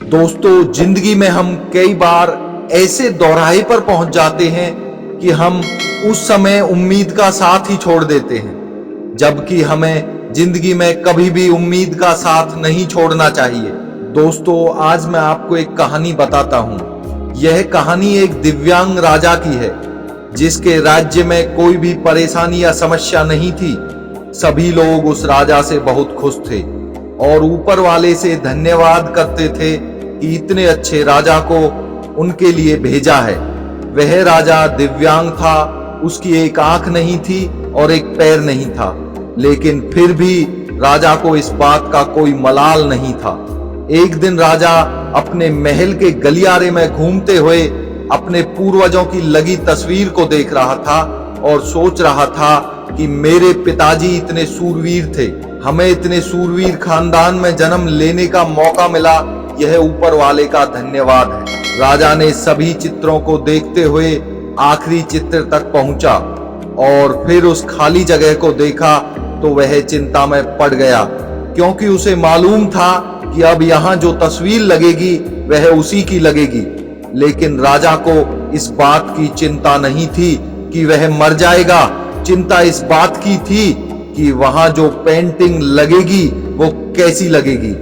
दोस्तों, जिंदगी में हम कई बार ऐसे दोराहे पर पहुंच जाते हैं कि हम उस समय उम्मीद का साथ ही छोड़ देते हैं, जबकि हमें जिंदगी में कभी भी उम्मीद का साथ नहीं छोड़ना चाहिए। दोस्तों, आज मैं आपको एक कहानी बताता हूं। यह कहानी एक दिव्यांग राजा की है, जिसके राज्य में कोई भी परेशानी या समस्या नहीं थी। सभी लोग उस राजा से बहुत खुश थे और ऊपर वाले से धन्यवाद करते थे कि इतने अच्छे राजा को उनके लिए भेजा है। वह राजा दिव्यांग था, उसकी एक आंख नहीं थी और एक पैर नहीं था, लेकिन फिर भी राजा को इस बात का कोई मलाल नहीं था। एक दिन राजा अपने महल के गलियारे में घूमते हुए अपने पूर्वजों की लगी तस्वीर को देख रहा था और सोच रहा था कि मेरे पिताजी इतने सूरवीर थे, हमें इतने सूरवीर खानदान में जन्म लेने का मौका मिला, यह ऊपर वाले का धन्यवाद है। राजा ने सभी चित्रों को देखते हुए आखिरी चित्र तक पहुंचा और फिर उस खाली जगह को देखा तो वह चिंता में पड़ गया, क्योंकि उसे मालूम था कि अब यहाँ जो तस्वीर लगेगी वह उसी की लगेगी। लेकिन राजा को इस बात की चिंता नहीं थी कि वह मर जाएगा। चिंता इस बात की थी कि वहां जो पेंटिंग लगेगी वो कैसी लगेगी।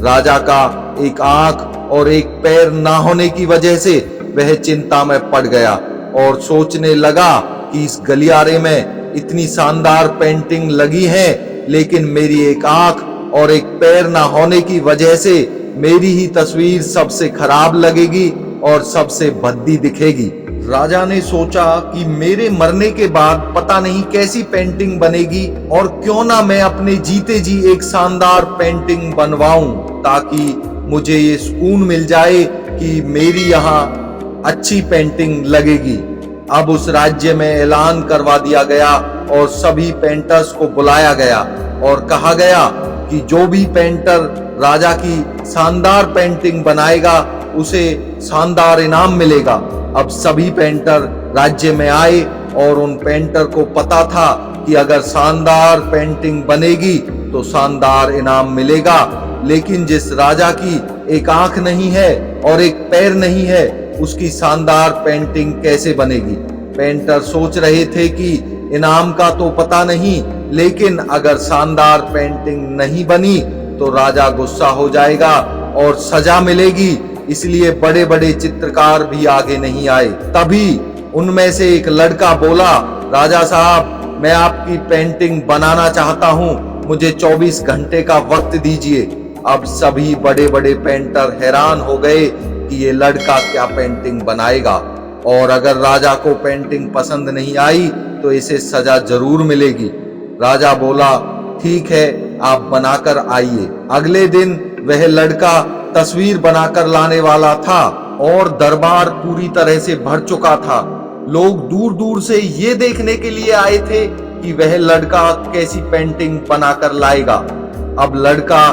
राजा का एक आंख और एक पैर ना होने की वजह से वह चिंता में पड़ गया और सोचने लगा कि इस गलियारे में इतनी शानदार पेंटिंग लगी है, लेकिन मेरी एक आंख और एक पैर ना होने की वजह से मेरी ही तस्वीर सबसे खराब लगेगी और सबसे भद्दी दिखेगी। राजा ने सोचा कि मेरे मरने के बाद पता नहीं कैसी पेंटिंग बनेगी, और क्यों ना मैं अपने जीते जी एक शानदार पेंटिंग बनवाऊं, ताकि मुझे ये सुकून मिल जाए कि मेरी यहाँ अच्छी पेंटिंग लगेगी। अब उस राज्य में ऐलान करवा दिया गया और सभी पेंटर्स को बुलाया गया और कहा गया कि जो भी पेंटर राजा की शानदार पेंटिंग बनाएगा उसे शानदार इनाम मिलेगा। अब सभी पेंटर राज्य में आए और उन पेंटर को पता था कि अगर शानदार पेंटिंग बनेगी तो शानदार इनाम मिलेगा, लेकिन जिस राजा की एक आंख नहीं है और एक पैर नहीं है, उसकी शानदार पेंटिंग कैसे बनेगी। पेंटर सोच रहे थे कि इनाम का तो पता नहीं, लेकिन अगर शानदार पेंटिंग नहीं बनी तो राजा गुस्सा हो जाएगा और सजा मिलेगी, इसलिए बड़े बड़े चित्रकार भी आगे नहीं आए। तभी उनमें से एक लड़का बोला, राजा साहब, मैं आपकी पेंटिंग बनाना चाहता हूँ, मुझे 24 घंटे का वक्त दीजिए। अब सभी बड़े बड़े पेंटर हैरान हो गए कि ये लड़का क्या पेंटिंग बनाएगा, और अगर राजा को पेंटिंग पसंद नहीं आई तो इसे सजा जरूर मिलेगी। राजा बोला, ठीक है, आप बनाकर आइए। अगले दिन वह लड़का तस्वीर बनाकर लाने वाला था और दरबार पूरी तरह से भर चुका था। लोग दूर दूर से ये देखने के लिए आए थे कि वह लड़का कैसी पेंटिंग बनाकर लाएगा। अब लड़का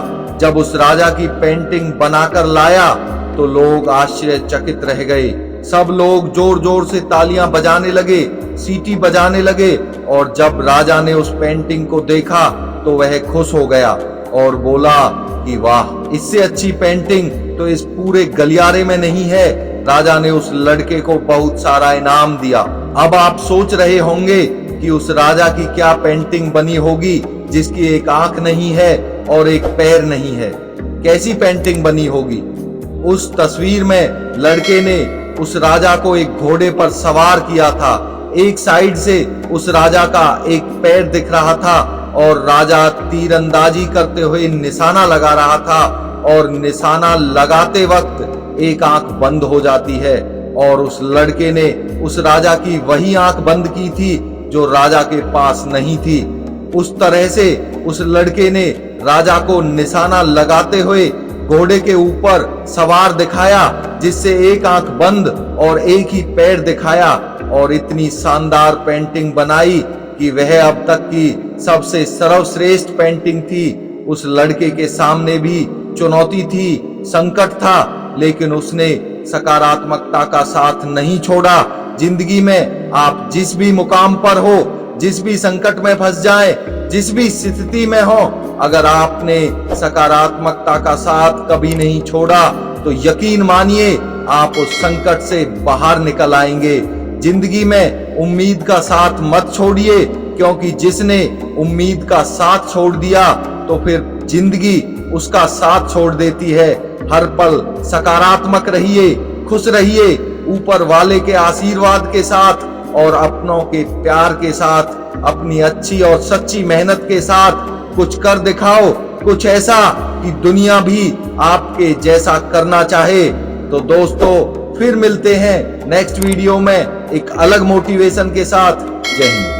जब उस राजा की पेंटिंग बनाकर लाया तो लोग आश्चर्यचकित रह गए। सब लोग जोर जोर से तालियां बजाने लगे, सीटी बजाने लगे, और जब राजा ने उस पेंटिंग को देखा तो वह खुश हो गया और बोला कि वाह, इससे अच्छी पेंटिंग तो इस पूरे गलियारे में नहीं है। राजा ने उस लड़के को बहुत सारा इनाम दिया। अब आप सोच रहे होंगे कि उस राजा की क्या पेंटिंग बनी होगी जिसकी एक आंख नहीं है और एक पैर नहीं है। कैसी पेंटिंग बनी होगी। उस तस्वीर में लड़के ने उस राजा को एक घोड़े पर सवार किया था। एक साइड से उस राजा का एक पैर दिख रहा था और राजा तीरंदाजी करते हुए निशाना लगा रहा था, और निशाना लगाते वक्त एक आंख बंद हो जाती है, और उस लड़के ने उस राजा की वही आंख बंद की थी जो राजा के पास नहीं थी। उस तरह से उस लड़के ने राजा को निशाना लगाते हुए घोड़े के ऊपर सवार दिखाया, जिससे एक आंख बंद और एक ही पैर दिखाया, और इतनी शानदार पेंटिंग बनाई कि वह अब तक की सबसे सर्वश्रेष्ठ पेंटिंग थी। उस लड़के के सामने भी चुनौती थी, संकट था, लेकिन उसने सकारात्मकता का साथ नहीं छोड़ा। जिंदगी में आप जिस भी मुकाम पर हो, जिस भी संकट में फंस जाएं, जिस भी स्थिति में हो, अगर आपने सकारात्मकता का साथ कभी नहीं छोड़ा तो यकीन मानिए आप उस संकट से बाहर निकल आएंगे। जिंदगी में उम्मीद का साथ मत छोड़िए, क्योंकि जिसने उम्मीद का साथ छोड़ दिया तो फिर जिंदगी उसका साथ छोड़ देती है। हर पल सकारात्मक रहिए, खुश रहिए, ऊपर वाले के आशीर्वाद के साथ और अपनों के प्यार के साथ, अपनी अच्छी और सच्ची मेहनत के साथ कुछ कर दिखाओ, कुछ ऐसा कि दुनिया भी आपके जैसा करना चाहे। तो दोस्तों फिर मिलते हैं नेक्स्ट वीडियो में एक अलग मोटिवेशन के साथ। जय हिंद।